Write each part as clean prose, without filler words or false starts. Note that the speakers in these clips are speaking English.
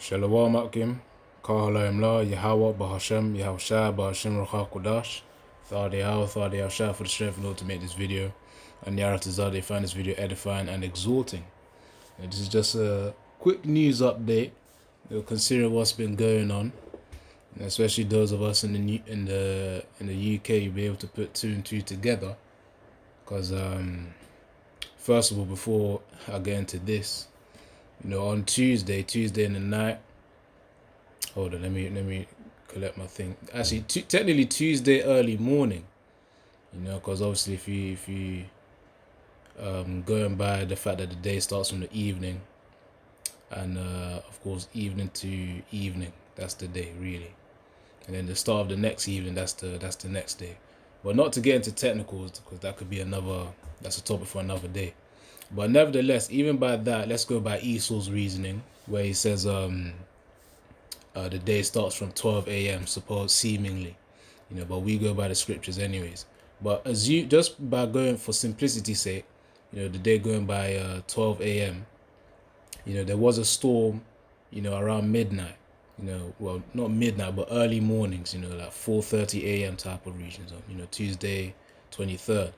Shalom Akim, Kahalayim La, Yahweh, Bahashem, Yahushua, Bahashem, Ruach Kodash, Thadi Yahushua for the strength in order to make this video, and Yaratazah, they find this video edifying and exhorting. And this is just a quick news update, considering what's been going on, and especially those of us in the UK, you'll be able to put two and two together, because first of all, before I get into this, on Tuesday in the night. Hold on, let me collect my thing. Actually, technically Tuesday early morning. Because obviously if you going by the fact that the day starts from the evening, and of course evening to evening, that's the day really, and then the start of the next evening, that's the next day. But not to get into technicals, because that could be that's a topic for another day. But nevertheless, even by that, let's go by Esau's reasoning, where he says the day starts from 12 a.m. seemingly, but we go by the scriptures anyways. But just by going for simplicity's sake, the day going by 12 a.m. There was a storm, around midnight. Well, not midnight, but early mornings. Like 4:30 a.m. type of regions. Tuesday, 23rd.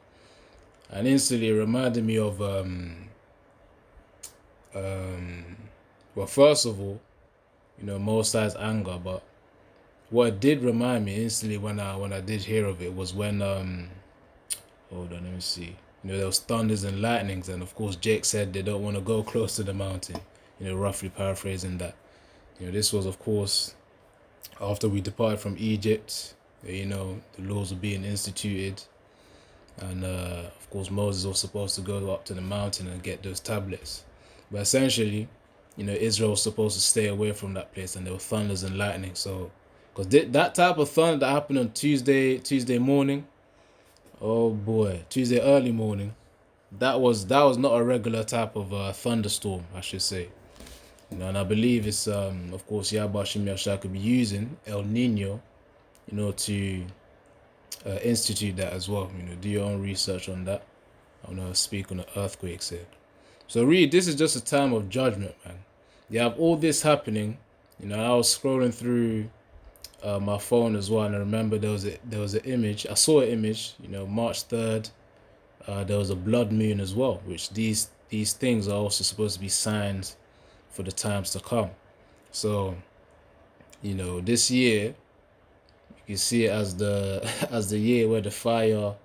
And instantly it reminded me of well, first of all, Most High's anger, but what it did remind me instantly when I did hear of it was when hold on, let me see. There was thunders and lightnings, and of course Jake said they don't want to go close to the mountain. Roughly paraphrasing that. This was of course after we departed from Egypt. The laws were being instituted. And of course Moses was supposed to go up to the mountain and get those tablets. But essentially, Israel was supposed to stay away from that place, and there were thunders and lightning. So, because that type of thunder that happened on Tuesday morning, oh boy, Tuesday early morning, that was not a regular type of thunderstorm, I should say. And I believe it's of course Yahweh Shem Yahshua could be using El Nino, to institute that as well. Do your own research on that. I'm gonna speak on the earthquakes here. So really, this is just a time of judgment, man. You have all this happening. I was scrolling through my phone as well, and I remember there was an image. I saw an image. March 3rd. There was a blood moon as well, which these things are also supposed to be signs for the times to come. So, this year, you can see it as the year where the fire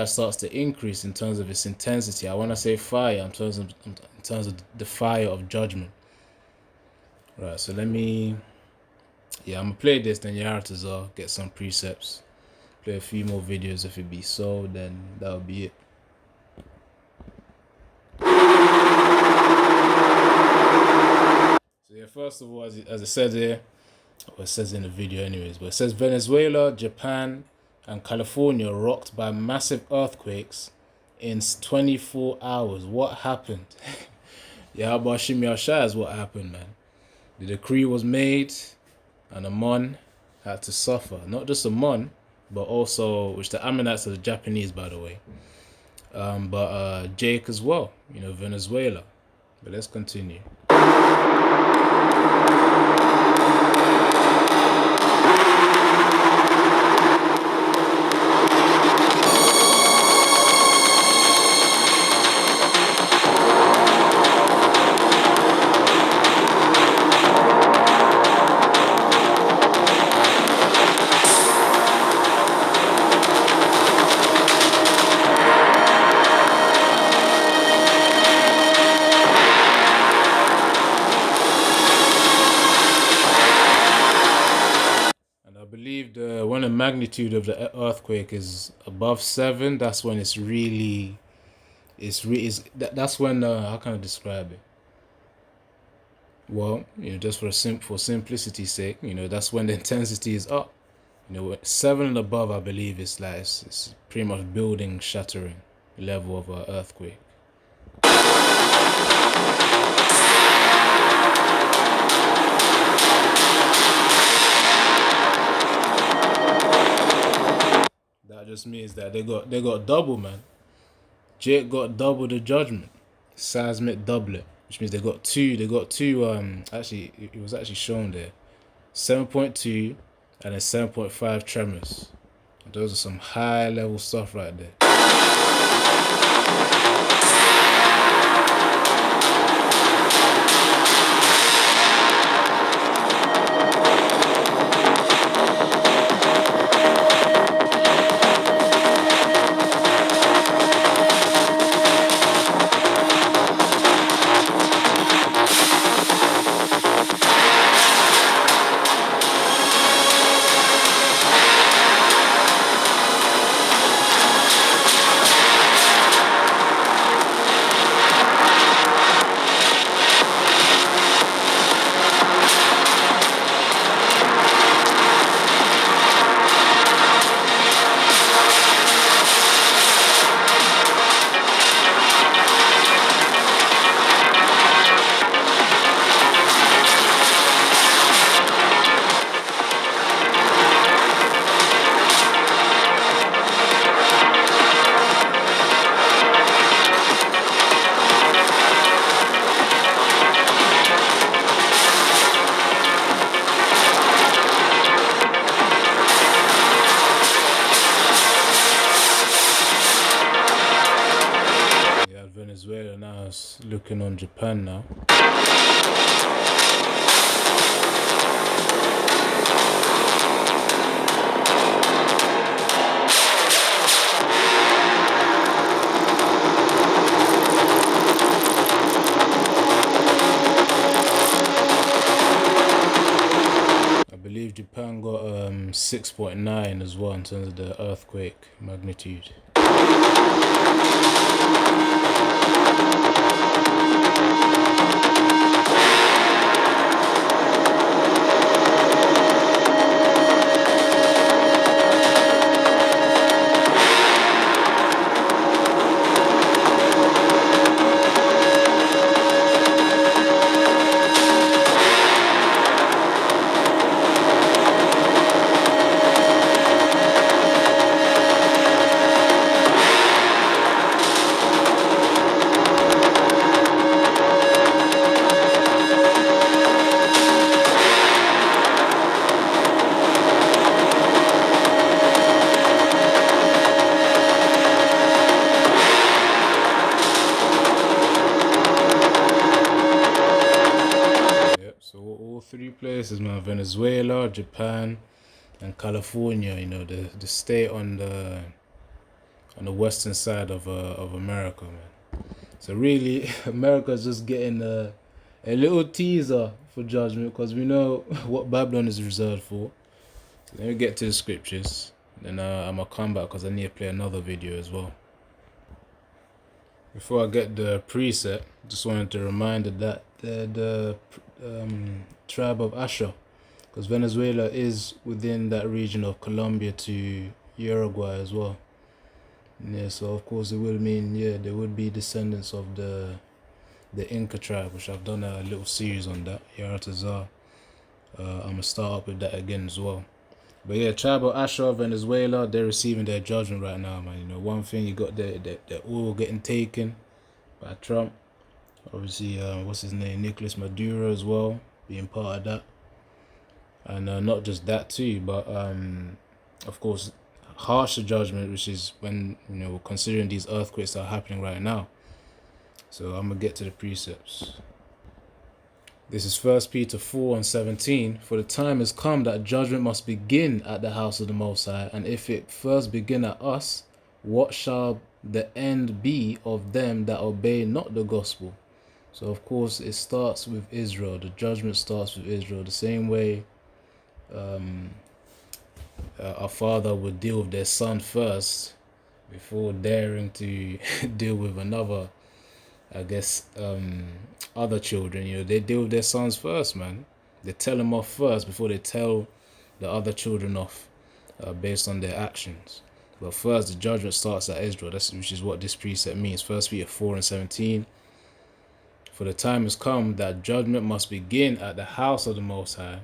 starts to increase in terms of its intensity. I want to say fire in terms of the fire of judgment. Right, so I'm gonna play this, then Yaratazah, get some precepts, play a few more videos. If it be so, then that'll be it. So first of all, as it says here, or it says in the video anyways, but it says Venezuela, Japan, and California rocked by massive earthquakes in 24 hours. What happened? Yahweh Shem Yahshua is what happened, man. The decree was made, and Ammon had to suffer. Not just Ammon, but also, which the Ammonites are the Japanese, by the way. But Jake as well, Venezuela. But let's continue. When the magnitude of the earthquake is above 7, that's when that's when how can I describe it? Well, just for simplicity's sake, that's when the intensity is up. 7 and above, I believe it's pretty much building shattering level of earthquake. That just means that they got double, man. Jake got double the judgment, seismic doublet. which means they got two actually it was actually shown there, 7.2 and then 7.5 tremors. Those are some high level stuff right there. Venezuela now is looking on Japan now. I believe Japan got 6.9 as well in terms of the earthquake magnitude. Three places, man: Venezuela, Japan, and California. You know, the state on the western side of America, man. So really, America's just getting a little teaser for judgment, because we know what Babylon is reserved for. So let me get to the scriptures, then I'm gonna come back because I need to play another video as well. Before I get the preset, just wanted to remind that the tribe of Asher, because Venezuela is within that region of Colombia to Uruguay as well. Yeah, so of course it will mean, yeah, there would be descendants of the Inca tribe, which I've done a little series on that, Yaratazar. I'm gonna start up with that again as well. But yeah, tribe of Asher, Venezuela, they're receiving their judgment right now, man. You know, one thing, you got the oil getting taken by Trump. Obviously, what's his name, Nicolas Maduro as well, being part of that. And not just that too, but of course, harsher judgment, which is when, you know, considering these earthquakes that are happening right now. So I'm gonna get to the precepts. This is 1 Peter 4:17. For the time has come that judgment must begin at the house of the Most High, and if it first begin at us, what shall the end be of them that obey not the gospel? So of course it starts with Israel. The judgment starts with Israel. The same way our father would deal with their son first before daring to deal with another, I guess, other children. You know, they deal with their sons first, man. They tell them off first before they tell the other children off, based on their actions. But first, the judgment starts at Israel. Which is what this precept means. 1 Peter 4:17. For the time has come that judgment must begin at the house of the Most High,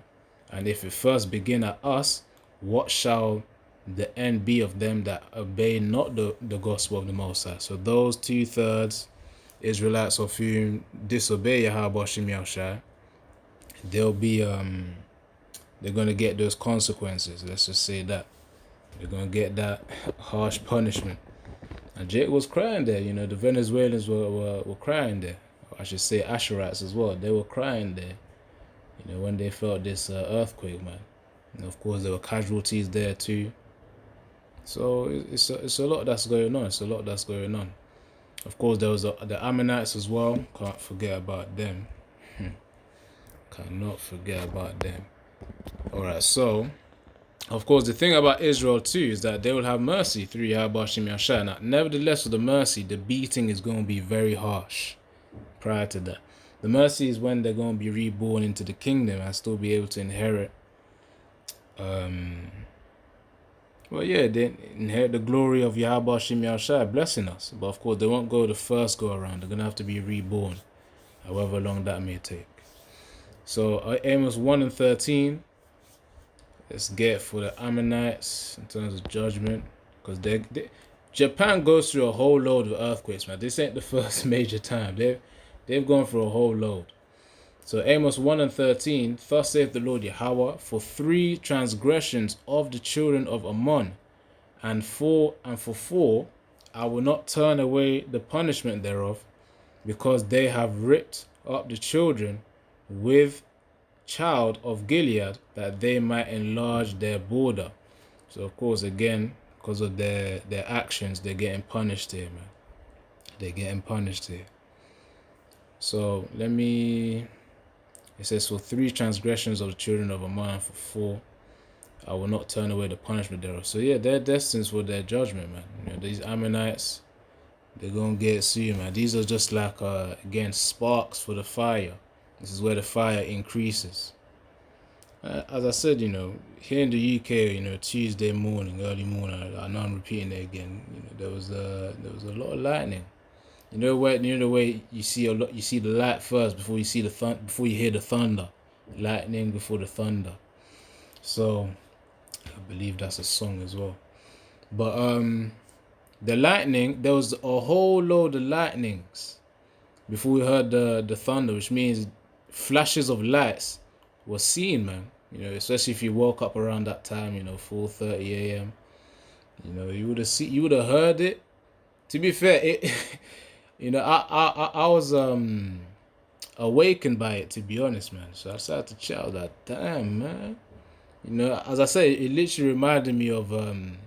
and if it first begin at us, what shall the end be of them that obey not the gospel of the Most High? So those 2/3 Israelites of whom disobey Yahweh Shem Yahushai, they'll be they're gonna get those consequences. Let's just say that they're gonna get that harsh punishment. And Jake was crying there. You know, the Venezuelans were crying there. I should say Asherites as well. They were crying there. You know, when they felt this earthquake, man. And of course, there were casualties there too. So it's a lot that's going on. It's a lot that's going on. Of course, there was the Ammonites as well. Can't forget about them. Cannot forget about them. All right, so of course, the thing about Israel too is that they will have mercy through Yahweh Shem Yahushai. Now, nevertheless, with the mercy, the beating is going to be very harsh. Prior to that, the mercy is when they're going to be reborn into the kingdom and still be able to inherit. Well, yeah, they inherit the glory of Yahweh Shem Yahushai blessing us. But of course, they won't go the first go around. They're gonna have to be reborn, however long that may take. So Amos 1:13. Let's get for the Ammonites in terms of judgment, because Japan goes through a whole load of earthquakes, man. This ain't the first major time. They've gone through a whole load. So Amos 1:13, thus saith the Lord Yahweh, for 3 transgressions of the children of Ammon, and for 4, I will not turn away the punishment thereof, because they have ripped up the children with child of Gilead, that they might enlarge their border. So of course, again, because of their actions, they're getting punished here, man. They're getting punished here. So it says, for 3 transgressions of the children of Ammon, and for 4, I will not turn away the punishment thereof. So yeah, they're destined for their judgment, man. You know, these Ammonites, they're gonna get soon, man. These are just like again, sparks for the fire. This is where the fire increases. As I said, you know, here in the UK, you know, Tuesday morning, early morning, I know I'm repeating it again. You know, there was a lot of lightning. You know the way you see the light first before you see before you hear the thunder, lightning before the thunder. So I believe that's a song as well. But the lightning, there was a whole load of lightnings before we heard the thunder, which means flashes of lights were seen, man. You know, especially if you woke up around that time, you know, 4:30 a.m. You know, you would have heard it. To be fair, it you know, I was awakened by it, to be honest, man. So I started to shout that, damn, man. You know, as I say, it literally reminded me of you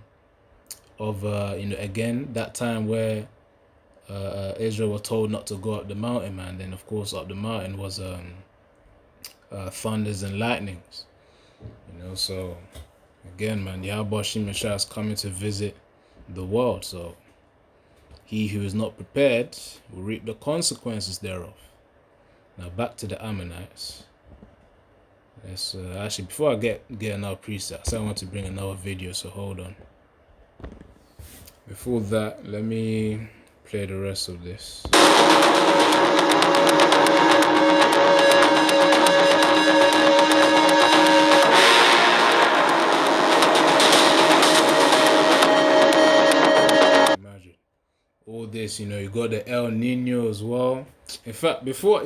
know, again, that time where Israel was told not to go up the mountain, man. Then of course up the mountain was thunders and lightnings. You know, so again, man, Yahweh Shem Yahushai is coming to visit the world. So he who is not prepared will reap the consequences thereof. Now back to the Ammonites. Let's actually, before I get another preset, I said I want to bring another video, so hold on. Before that, let me play the rest of this. Imagine all this, you know, you got the El Nino as well. In fact, before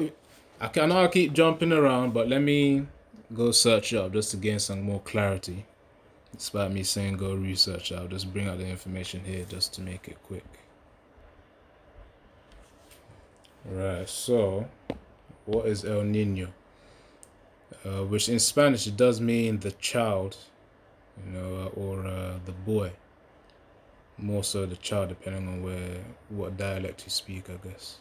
I know I keep jumping around, but let me go search up just to gain some more clarity. Despite me saying go research, I'll just bring out the information here just to make it quick. Right, so what is El Nino? Which in Spanish it does mean the child, you know, or the boy. More so the child, depending on what dialect you speak, I guess.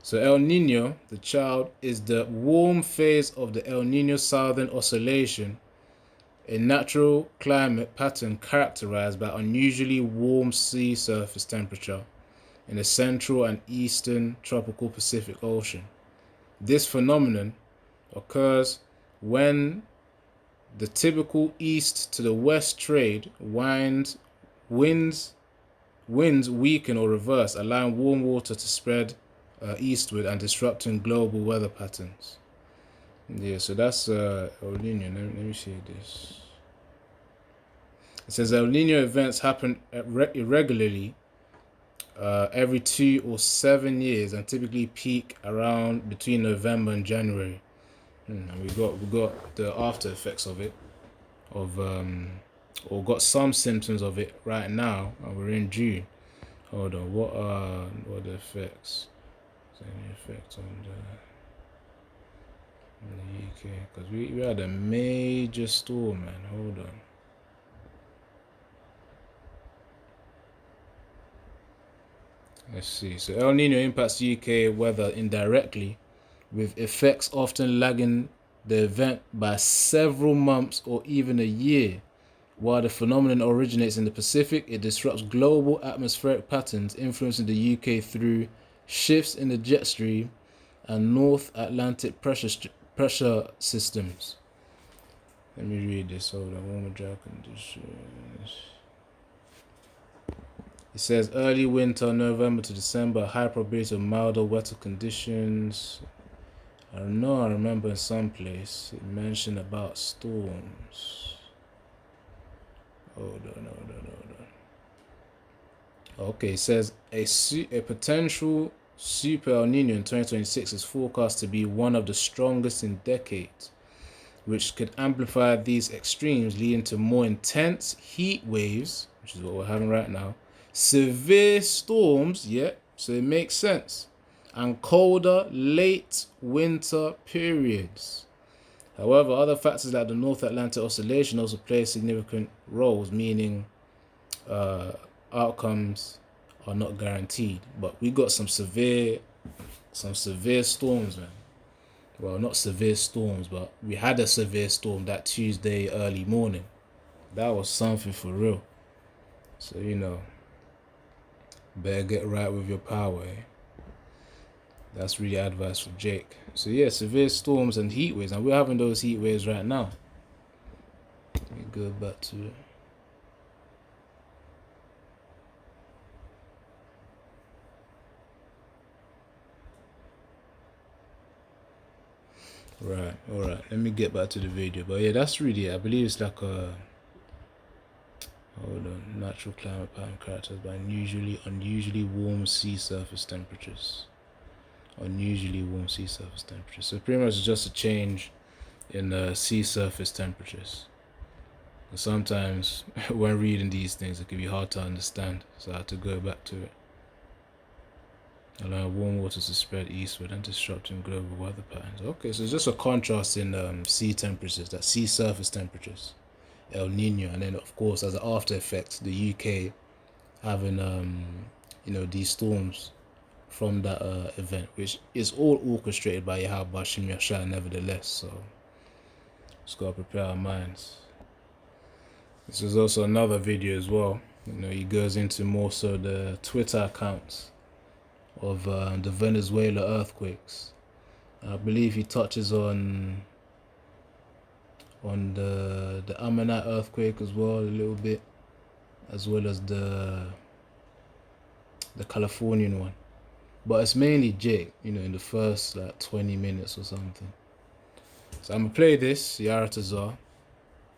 So El Nino, the child, is the warm phase of the El Nino Southern Oscillation, a natural climate pattern characterized by unusually warm sea surface temperature in the central and eastern tropical Pacific Ocean. This phenomenon occurs when the typical east to the west trade winds weaken or reverse, allowing warm water to spread eastward and disrupting global weather patterns. Yeah, so that's El Nino. Let me see this. It says El Nino events happen irregularly every 2 or 7 years and typically peak around between November and January. And we got the after effects of it, or got some symptoms of it right now, and we're in June. Hold on, what are the effects? Is there any effect on the UK? Because we had a major storm, man. Hold on. Let's see. So El Nino impacts UK weather indirectly, with effects often lagging the event by several months or even a year. While the phenomenon originates in the Pacific, it disrupts global atmospheric patterns, influencing the UK through shifts in the jet stream and North Atlantic pressure systems. Let me read this. Hold on. Warmer dry conditions. It says early winter, November to December, high probability of milder, wetter conditions. I remember in some place it mentioned about storms. Hold on. Okay, it says a potential Super El Nino in 2026 is forecast to be one of the strongest in decades, which could amplify these extremes, leading to more intense heat waves, which is what we're having right now, severe storms, so it makes sense, and colder late winter periods. However, other factors like the North Atlantic Oscillation also play significant roles, meaning outcomes are not guaranteed. But we got some severe storms, man. Well, not severe storms, but we had a severe storm that Tuesday early morning. That was something for real. So, better get right with your power, eh? That's really advice for Jake. So yeah, severe storms and heat waves, and we're having those heat waves right now. Let me go back to it. Right, alright, let me get back to the video. But yeah, that's really it. I believe it's like a natural climate pattern characterized by unusually warm sea surface temperatures. Unusually warm sea surface temperatures. So pretty much it's just a change in sea surface temperatures. And sometimes when reading these things it can be hard to understand, so I had to go back to it. Allowing warm waters to spread eastward and disrupting global weather patterns. Okay, so it's just a contrast in sea temperatures, that sea surface temperatures, El Nino, and then of course as an after effect, the UK having these storms from that event, which is all orchestrated by Yahweh Bashim Yashar nevertheless. So just gotta prepare our minds. This is also another video as well. He goes into more so the Twitter accounts of the Venezuela earthquakes. I believe he touches on the Ammonite earthquake as well a little bit, as well as the Californian one. But it's mainly Jake, in the first like 20 minutes or something. So I'm gonna play this, Yaratazar,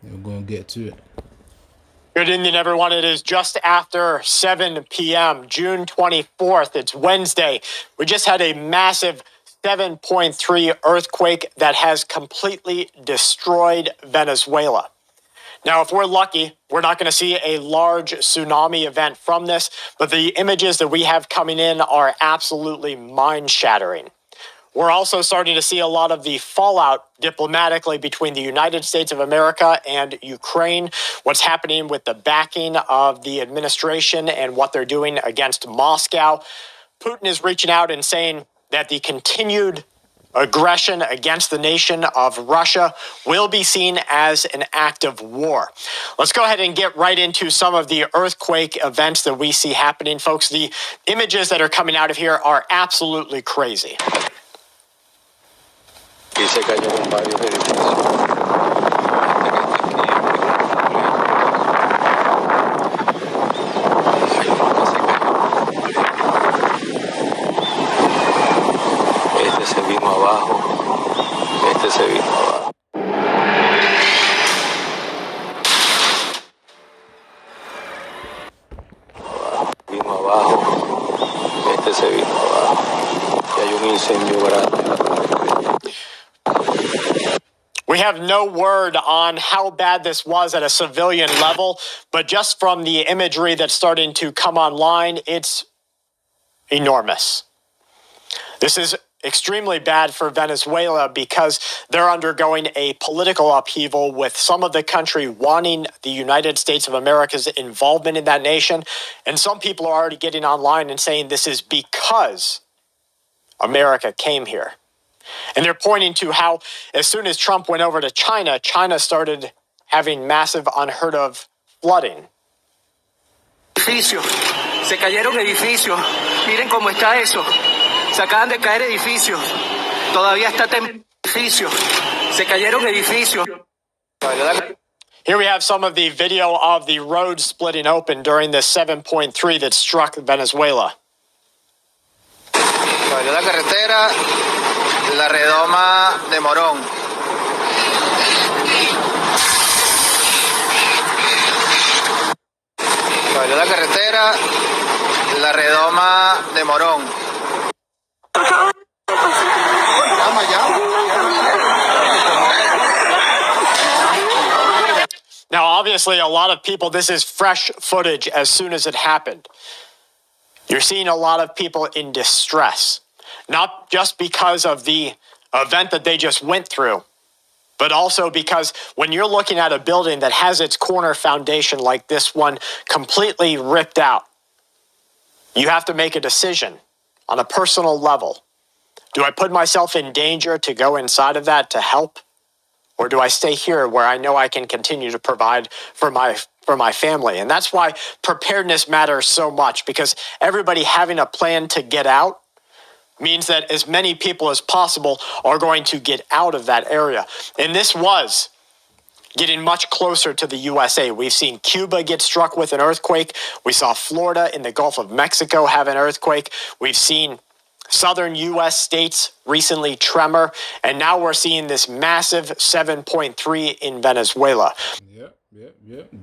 and we're gonna get to it. Good evening, everyone. It is just after 7 p.m., June 24th. It's Wednesday. We just had a massive 7.3 earthquake that has completely destroyed Venezuela. Now, if we're lucky, we're not going to see a large tsunami event from this, but the images that we have coming in are absolutely mind-shattering. We're also starting to see a lot of the fallout diplomatically between the United States of America and Ukraine, what's happening with the backing of the administration and what they're doing against Moscow. Putin is reaching out and saying that the continued aggression against the nation of Russia will be seen as an act of war. Let's go ahead and get right into some of the earthquake events that we see happening, folks. The images that are coming out of here are absolutely crazy. Y se cayó con varios edificios. Este se vino abajo. Este se vino abajo. Vino abajo. We have no word on how bad this was at a civilian level, but just from the imagery that's starting to come online, it's enormous. This is extremely bad for Venezuela because they're undergoing a political upheaval with some of the country wanting the United States of America's involvement in that nation. And some people are already getting online and saying this is because America came here. And they're pointing to how as soon as Trump went over to China, China started having massive, unheard of flooding. Edificios. Se cayeron edificios. Miren cómo está eso. Se acaban de caer edificios. Todavía está edificios. Se cayeron edificios. Here we have some of the video of the road splitting open during the 7.3 that struck Venezuela. Cayó la carretera, la redoma de Morón. Cayó la carretera, la redoma de Morón. Now, obviously, a lot of people, this is fresh footage as soon as it happened. You're seeing a lot of people in distress, not just because of the event that they just went through, but also because when you're looking at a building that has its corner foundation like this one completely ripped out, you have to make a decision on a personal level. Do I put myself in danger to go inside of that to help? Or do I stay here where I know I can continue to provide for my family? And that's why preparedness matters so much, because everybody having a plan to get out means that as many people as possible are going to get out of that area. And this was getting much closer to the USA. We've seen Cuba get struck with an earthquake. We saw Florida in the Gulf of Mexico have an earthquake. We've seen southern U.S. states recently tremor, and now we're seeing this massive 7.3 in Venezuela. Yep.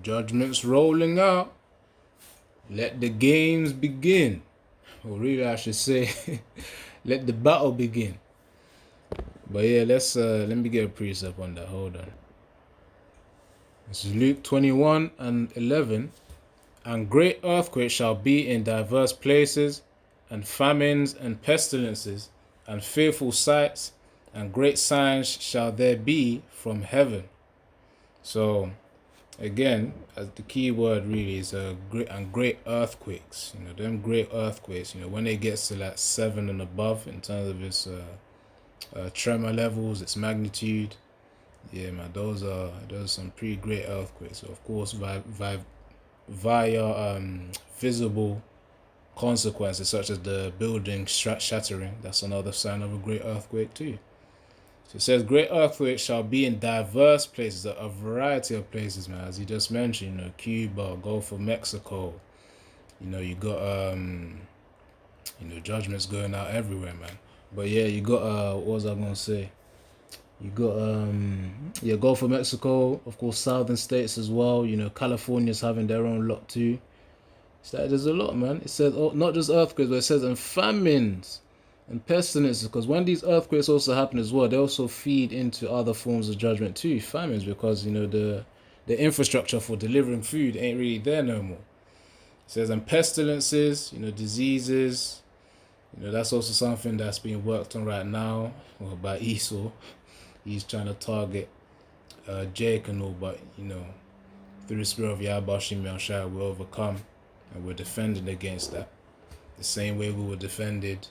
Judgment's rolling out. Let the games begin. Or really, I should say, let the battle begin. But yeah, let me get a precept on that. Hold on. This is Luke 21:11. And great earthquakes shall be in diverse places, and famines and pestilences, and fearful sights, and great signs shall there be from heaven. So, again, as the key word really is great earthquakes. You know, them great earthquakes. You know, when it gets to like 7 and above in terms of its tremor levels, its magnitude. Yeah, man, those are some pretty great earthquakes. So of course, via visible consequences such as the building shattering, that's another sign of a great earthquake too. So it says great earthquakes shall be in diverse places, a variety of places, man, as you just mentioned. You know, Cuba, Gulf of Mexico. You know, you got judgments going out everywhere, man. But yeah, you got what was I gonna say? You got Gulf of Mexico, of course, southern states as well. You know, California's having their own lot too. So there's a lot, man. It says not just earthquakes, but it says and famines and pestilences, because when these earthquakes also happen as well, they also feed into other forms of judgment too, famines, because you know the infrastructure for delivering food ain't really there no more. It says and pestilences, you know, diseases. You know, that's also something that's being worked on right now, well, by Esau. He's trying to target Jake and all, but you know, through the spirit of Yahweh Shem Yahushua, we overcome, and we're defending against that. The same way we were defended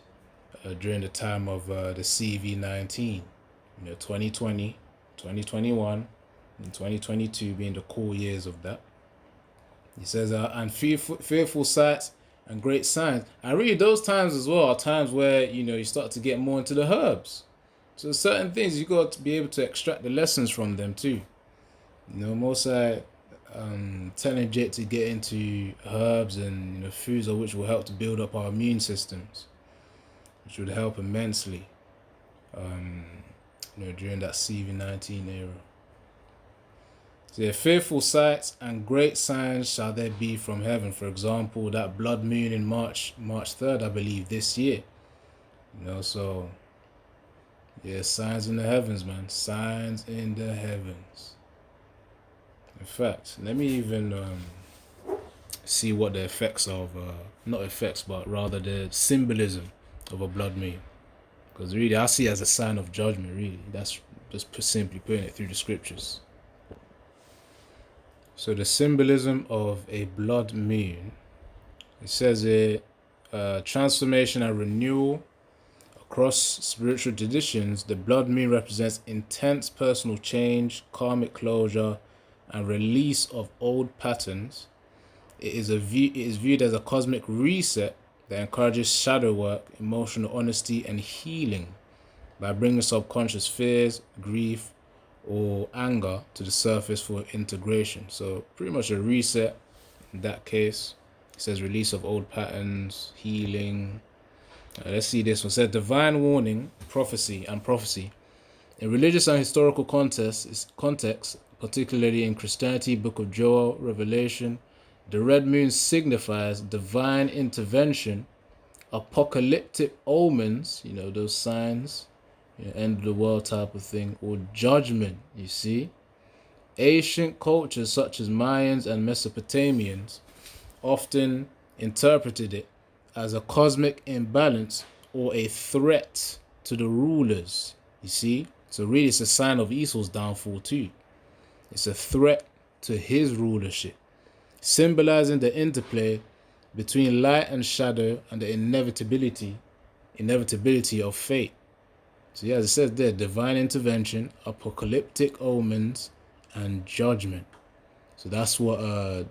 during the time of the CV-19, you know, 2020, 2021, and 2022 being the core years of that. He says, and fearful sights and great signs. And really those times as well are times where, you know, you start to get more into the herbs. So certain things you got to be able to extract the lessons from them too. You know, Mosai telling Jake to get into herbs and, you know, foods which will help to build up our immune systems, which would help immensely. You know, during that CV-19 era. So yeah, fearful sights and great signs shall there be from heaven. For example, that blood moon in March 3rd, I believe, this year. You know, so Yeah, signs in the heavens, man. Signs in the heavens. In fact, let me even see what the effects of, not effects, but rather the symbolism of a blood moon. Because really, I see it as a sign of judgment, really. That's just simply putting it through the scriptures. So the symbolism of a blood moon, it says it, transformation and renewal. Across spiritual traditions, the blood moon represents intense personal change, karmic closure, and release of old patterns. It is viewed as a cosmic reset that encourages shadow work, emotional honesty, and healing by bringing subconscious fears, grief, or anger to the surface for integration. So pretty much a reset in that case. It says release of old patterns, healing. Let's see this one. It says divine warning, prophecy. In religious and historical context, particularly in Christianity, Book of Joel, Revelation, the red moon signifies divine intervention, apocalyptic omens, those signs, end of the world type of thing, or judgment, you see. Ancient cultures such as Mayans and Mesopotamians often interpreted it as a cosmic imbalance or a threat to the rulers, you see. So really it's a sign of Esau's downfall too. It's a threat to his rulership, symbolizing the interplay between light and shadow and the inevitability of fate. So yeah, as it says there, divine intervention, apocalyptic omens, and judgment. So that's what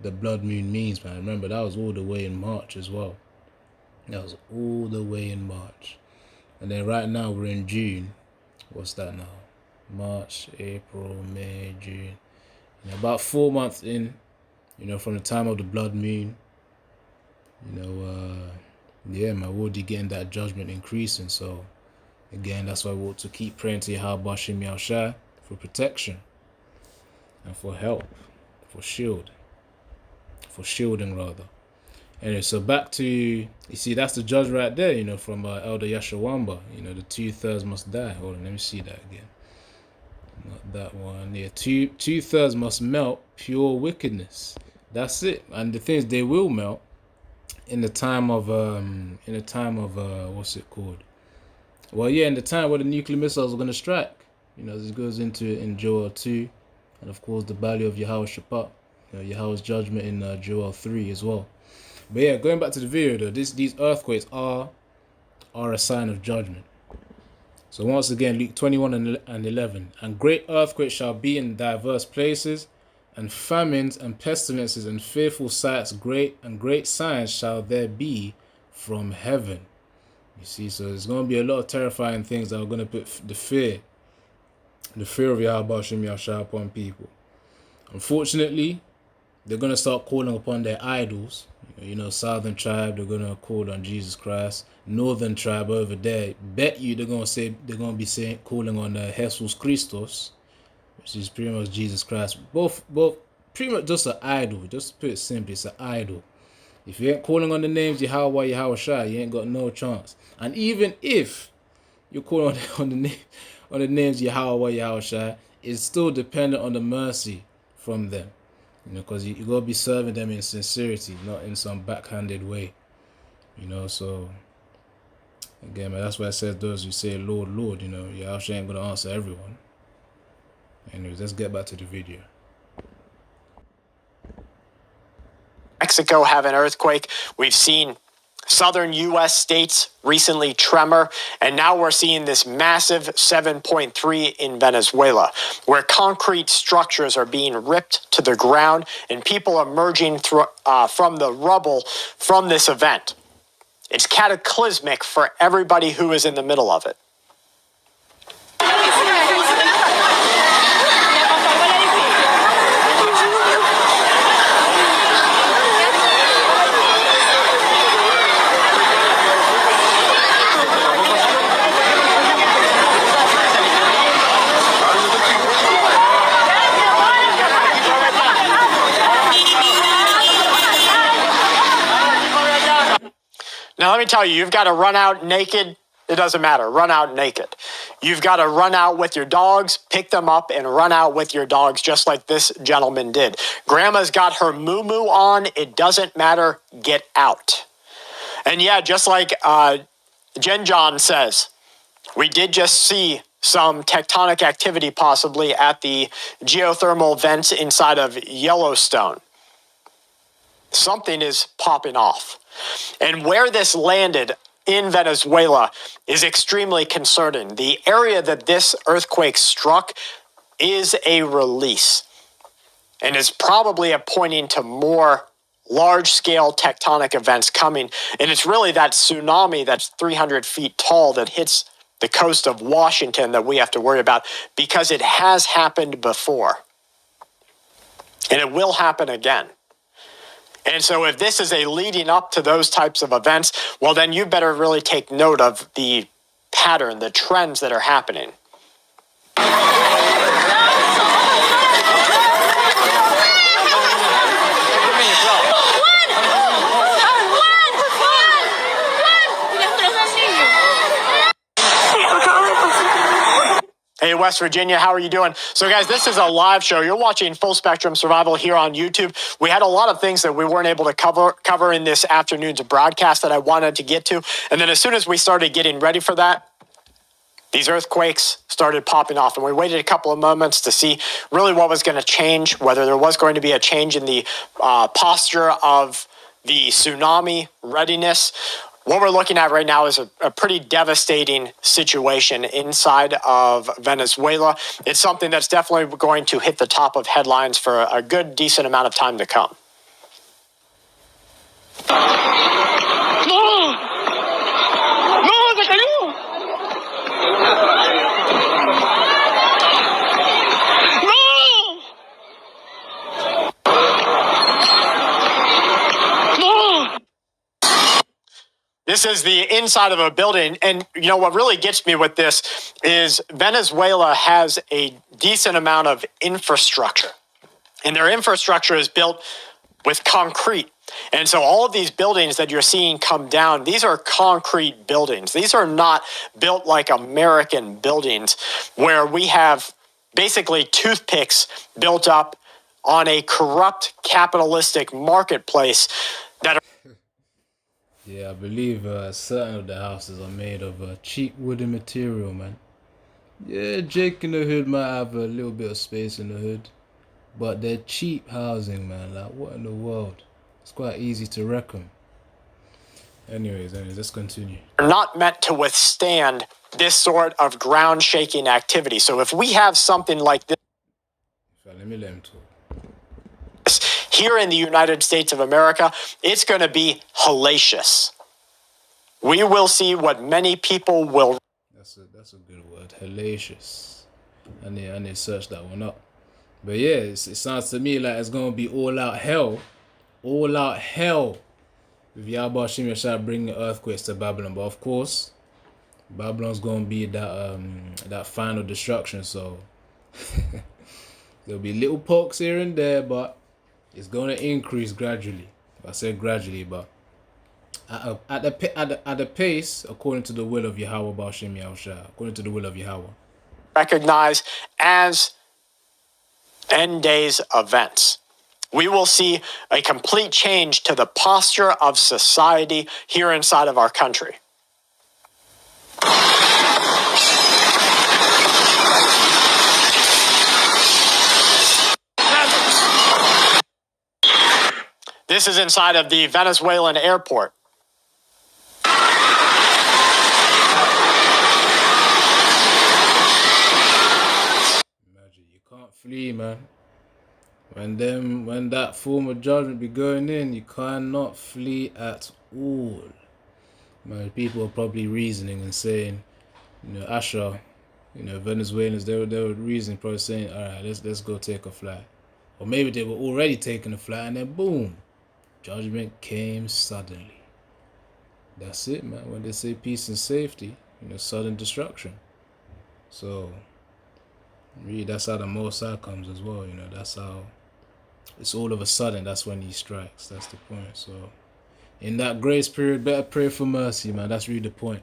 the blood moon means, man. Remember, that was all the way in March as well. That was all the way in March. And then right now we're in June. What's that now? March, April, May, June. About 4 months in, from the time of the blood moon, yeah, man, we're already getting that judgment increasing. So again, that's why we ought to keep praying to Yahweh Shem Yahushua for protection and for help, for shielding rather. Anyway, so back to, you see, that's the judge right there, from Elder Yashawamba, the 2/3 must die. Hold on, let me see that again. Not that one. Yeah, two-thirds must melt pure wickedness. That's it. And the things they will melt in the time of what's it called? Well, yeah, in the time where the nuclear missiles are going to strike. This goes into it in Joel 2, and of course the value of Yahweh Shaphat, Yahweh's judgment in Joel 3 as well. But yeah, going back to the video though, these earthquakes are a sign of judgment. So once again, Luke 21 and 11, and great earthquakes shall be in diverse places, and famines and pestilences and fearful sights, great signs shall there be from heaven. You see, so there's going to be a lot of terrifying things that are going to put the fear of Yahweh Shem Yahushua upon people. Unfortunately, they're going to start calling upon their idols. Southern tribe, they're going to call on Jesus Christ. Northern tribe over there, bet you they're going to be calling on Jesus Christos, which is pretty much Jesus Christ. Both pretty much just an idol. Just to put it simply, it's an idol. If you ain't calling on the names Yahweh, Yahushua, you ain't got no chance. And even if you're calling on the names Yahweh, Yahushua, it's still dependent on the mercy from them. Because you got to be serving them in sincerity, not in some backhanded way. So again, man, that's why it says those who say Lord, Lord, Yahushua ain't going to answer everyone. Anyways, let's get back to the video. Mexico have an earthquake. We've seen southern U.S. states recently tremor, and now we're seeing this massive 7.3 in Venezuela, where concrete structures are being ripped to the ground and people emerging from the rubble from this event. It's cataclysmic for everybody who is in the middle of it. Now, let me tell you, you've got to run out naked. It doesn't matter. Run out naked. you've got to run out with your dogs, pick them up, and run out with your dogs, just like this gentleman did. Grandma's got her moo-moo on. It doesn't matter. Get out. And yeah, just like Jen John says, we did just see some tectonic activity possibly at the geothermal vents inside of Yellowstone. Something is popping off. And where this landed in Venezuela is extremely concerning. The area that this earthquake struck is a release and is probably pointing to more large-scale tectonic events coming. And it's really that tsunami that's 300 feet tall that hits the coast of Washington that we have to worry about, because it has happened before. And it will happen again. And so if this is a leading up to those types of events, well, then you better really take note of the pattern, the trends that are happening. Hey, West Virginia, how are you doing? So, guys, this is a live show. You're watching Full Spectrum Survival here on YouTube. We had a lot of things that we weren't able to cover in this afternoon's broadcast that I wanted to get to. And then as soon as we started getting ready for that, these earthquakes started popping off. And we waited a couple of moments to see really what was going to change, whether there was going to be a change in the posture of the tsunami readiness. What we're looking at right now is a pretty devastating situation inside of Venezuela. It's something that's definitely going to hit the top of headlines for a good, decent amount of time to come. This is the inside of a building. And, you know, what really gets me with this is Venezuela has a decent amount of infrastructure. And their infrastructure is built with concrete. And so all of these buildings that you're seeing come down, these are concrete buildings. These are not built like American buildings where we have basically toothpicks built up on a corrupt capitalistic marketplace that are... Yeah, I believe certain of the houses are made of cheap wooden material, man. Yeah, Jake in the hood might have a little bit of space in the hood, but they're cheap housing, man. Like, what in the world? It's quite easy to wreck them. Anyways, let's continue. Not meant to withstand this sort of ground-shaking activity. So if we have something like this... Let me let him talk. Here in the United States of America, it's going to be hellacious. We will see what many people will... That's a good word, hellacious. I need to search that one up. But yeah, it sounds to me like it's going to be all out hell. All out hell. If Yahweh Shem Yashai bringing earthquakes to Babylon. But of course, Babylon's going to be that final destruction. So there'll be little pokes here and there, but it's going to increase gradually. I said gradually, but at the pace according to the will of Yahweh B'Shem Yahushua, according to the will of Yahweh. Recognize as end days events. We will see a complete change to the posture of society here inside of our country. This is inside of the Venezuelan airport. Imagine, you can't flee, man. When that form of judgment be going in, you cannot flee at all. Man, people are probably reasoning and saying, Asher, Venezuelans, they were reasoning, probably saying, all right, let's go take a flight. Or maybe they were already taking a flight and then boom, judgment came suddenly. That's it, man. When they say peace and safety, sudden destruction. So, really, that's how the Most High comes as well. That's how it's all of a sudden. That's when he strikes. That's the point. So, in that grace period, better pray for mercy, man. That's really the point.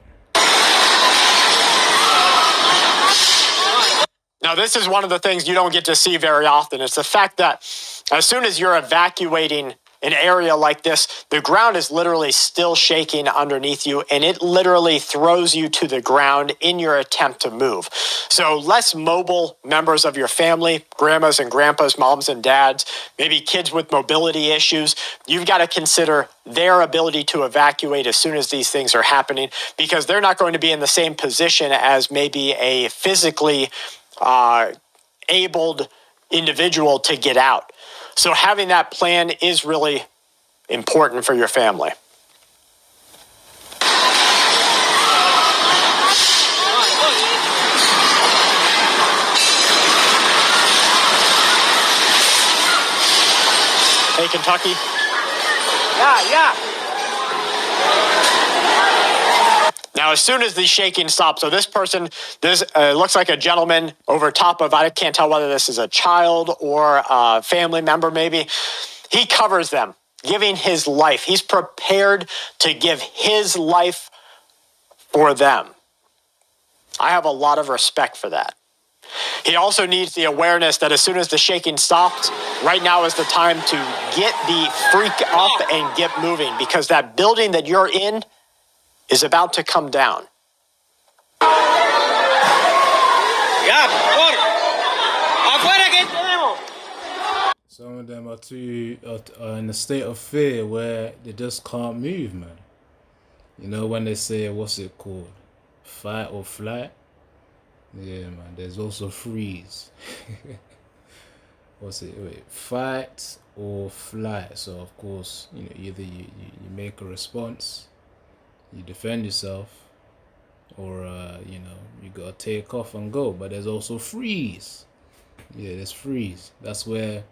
Now, this is one of the things you don't get to see very often. It's the fact that as soon as you're evacuating an area like this, the ground is literally still shaking underneath you, and it literally throws you to the ground in your attempt to move. So less mobile members of your family, grandmas and grandpas, moms and dads, maybe kids with mobility issues, you've got to consider their ability to evacuate as soon as these things are happening, because they're not going to be in the same position as maybe a physically abled individual to get out. So having that plan is really important for your family. Hey, Kentucky. Yeah. Now, as soon as the shaking stops, so this person, this looks like a gentleman over top of, I can't tell whether this is a child or a family member maybe. He covers them, giving his life. He's prepared to give his life for them. I have a lot of respect for that. He also needs the awareness that as soon as the shaking stops, right now is the time to get the freak up and get moving, because that building that you're in is about to come down. Some of them are in a state of fear where they just can't move, man. You know, when they say, what's it called? Fight or flight? Yeah, man. There's also freeze. What's it? Wait, fight or flight. So, of course, you know, either you make a response, you defend yourself, or, you know, you gotta take off and go. But there's also freeze. Yeah, there's freeze. That's where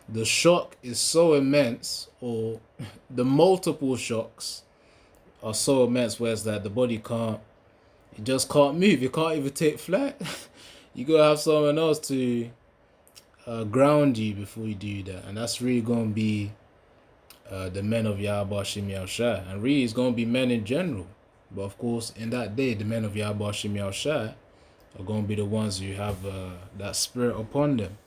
the shock is so immense, or the multiple shocks are so immense, where it's that the body it just can't move. You can't even take flight. You gotta have someone else to ground you before you do that, and that's really gonna be the men of Yahweh Shem Yahushua, and really it's gonna be men in general. But of course, in that day, the men of Yahweh Shem Yahushua are gonna be the ones who have that spirit upon them.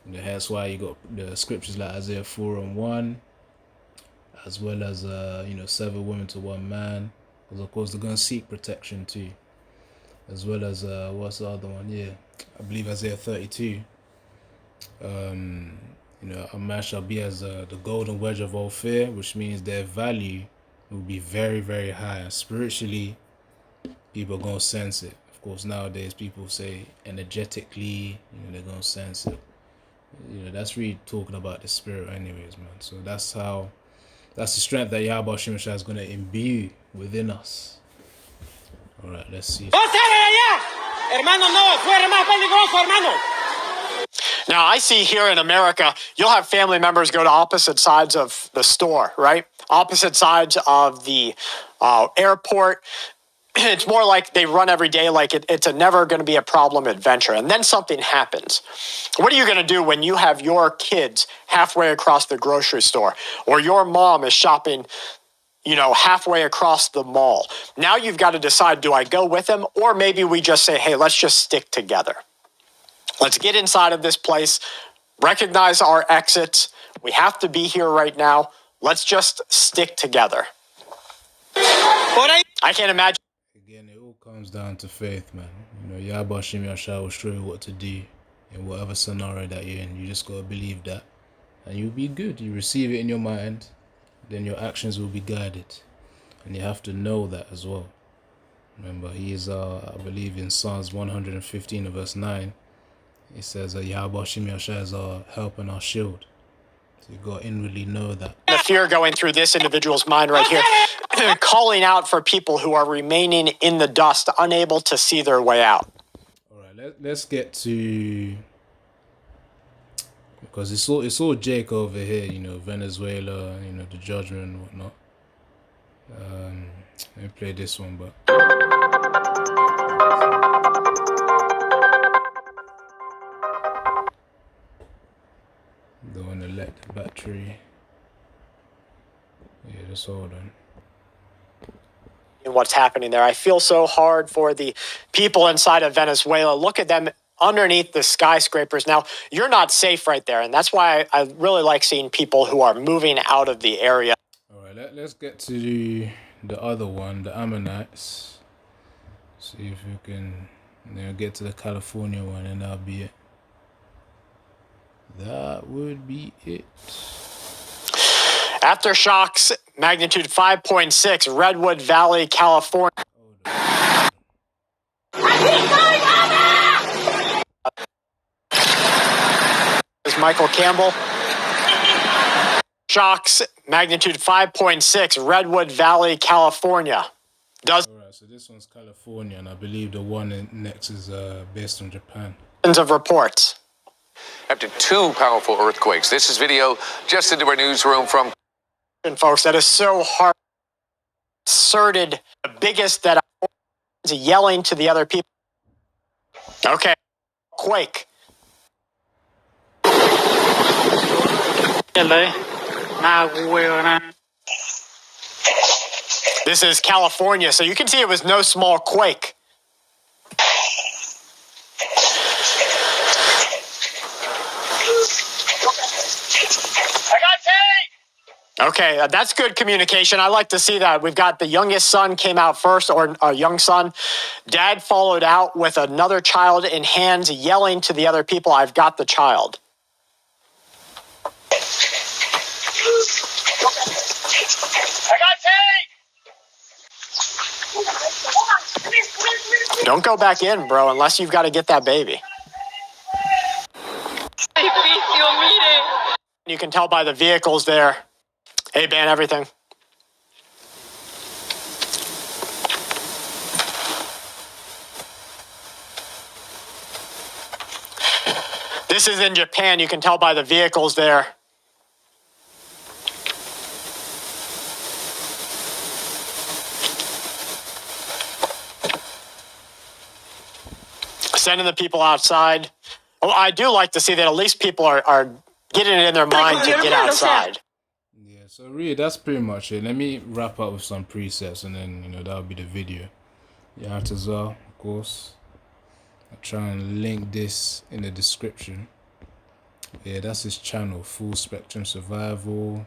And that's why you got the scriptures like Isaiah 4:1, as well as 7 women to 1 man, because of course they're gonna seek protection too, as well as what's the other one? Yeah, I believe Isaiah 32. A man shall be as the golden wedge of all fear, which means their value will be very, very high. And spiritually, people are gonna sense it. Of course, nowadays people say energetically, they're gonna sense it. That's really talking about the spirit anyways, man. So that's the strength that Yahweh Shem Yahushua is going to imbue within us. All right, let's see. Now, I see here in America, you'll have family members go to opposite sides of the store, right? Opposite sides of the airport. It's more like they run every day, like it's never going to be a problem adventure. And then something happens. What are you going to do when you have your kids halfway across the grocery store, or your mom is shopping, halfway across the mall? Now you've got to decide, do I go with them? Or maybe we just say, hey, let's just stick together. Let's get inside of this place, recognize our exits. We have to be here right now. Let's just stick together. I can't imagine. Again, it all comes down to faith, man. Yahweh Shem Yahushua will show you what to do in whatever scenario that you're in. You just gotta believe that, and you'll be good. You receive it in your mind, then your actions will be guided, and you have to know that as well. Remember, he is, I believe in Psalms 115 verse 9, it says Yahweh Shem Yahushua is our help and our shield. So you gotta inwardly know that. The fear going through this individual's mind right here, calling out for people who are remaining in the dust, unable to see their way out. All right, let's get to, because it's all Jake over here, Venezuela, the judgment and whatnot. Let me play this one, but don't want to let the battery. Yeah, just hold on. What's happening there? I feel so hard for the people inside of Venezuela. Look at them underneath the skyscrapers. Now, you're not safe right there, and that's why I really like seeing people who are moving out of the area. All right, let's get to the other one, the Ammonites. See if we can get to the California one, and that'll be it. That would be it. Aftershocks, magnitude 5.6, Redwood Valley, California. Is Michael Campbell. Shocks, magnitude 5.6, Redwood Valley, California. Alright, so this one's California, and I believe the one next is based on Japan. Dozens of reports. After two powerful earthquakes. This is video just into our newsroom from... And folks, that is so hard. Inserted the biggest that is yelling to the other people. Okay. Quake. This is California, so you can see it was no small quake. Okay, that's good communication. I like to see that. We've got the youngest son came out first, or a young son. Dad followed out with another child in hands, yelling to the other people, "I've got the child." Don't go back in, bro, unless you've got to get that baby. You can tell by the vehicles there. Hey, ban everything. This is in Japan. You can tell by the vehicles there. Sending the people outside. Oh, I do like to see that at least people are getting it in their mind to get outside. Yeah, so really that's pretty much it. Let me wrap up with some presets, and then that'll be the video. Yatazar, of course. I'll try and link this in the description. Yeah, that's his channel, Full Spectrum Survival,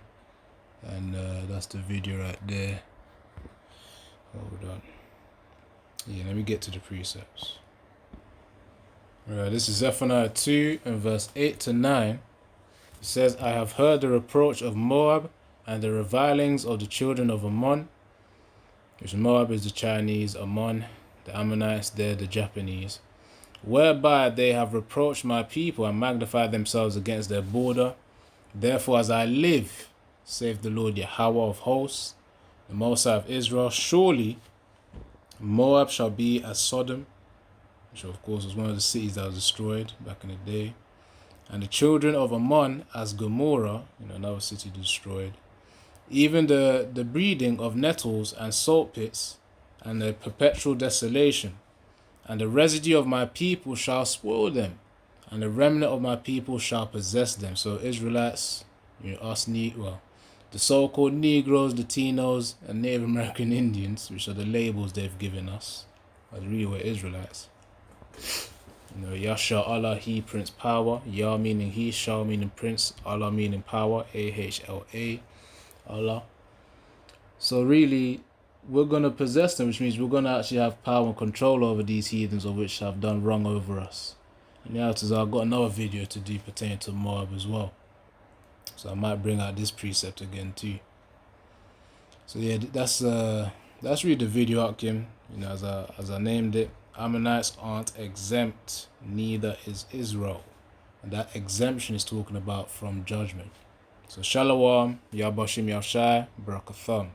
and that's the video right there. Hold on. Yeah, let me get to the precepts. Alright, this is Zephaniah 2 and verse 8 to 9. It says, I have heard the reproach of Moab and the revilings of the children of Ammon, which Moab is the Chinese, Ammon, the Ammonites, they're the Japanese, whereby they have reproached my people and magnified themselves against their border. Therefore, as I live, saith the Lord Yahweh of hosts, the Most High of Israel, surely Moab shall be as Sodom, which of course was one of the cities that was destroyed back in the day, and the children of Ammon as Gomorrah, another city destroyed, even the breeding of nettles and salt pits, and the perpetual desolation, and the residue of my people shall spoil them, and the remnant of my people shall possess them. So Israelites, the so-called Negroes, Latinos, and Native American Indians, which are the labels they've given us, are really we're Israelites. Yasha Allah, He, Prince, Power. Yah meaning He, Shah meaning Prince, Allah meaning Power, AHLA, Allah. So really, we're going to possess them, which means we're going to actually have power and control over these heathens of which have done wrong over us. And now I've got another video to do pertaining to Moab as well. So I might bring out this precept again too. So yeah, that's really the video outcome. As I named it, Ammonites aren't exempt, neither is Israel. And that exemption is talking about from judgment. So Shalom, Yabashim Yashai, Barakatham.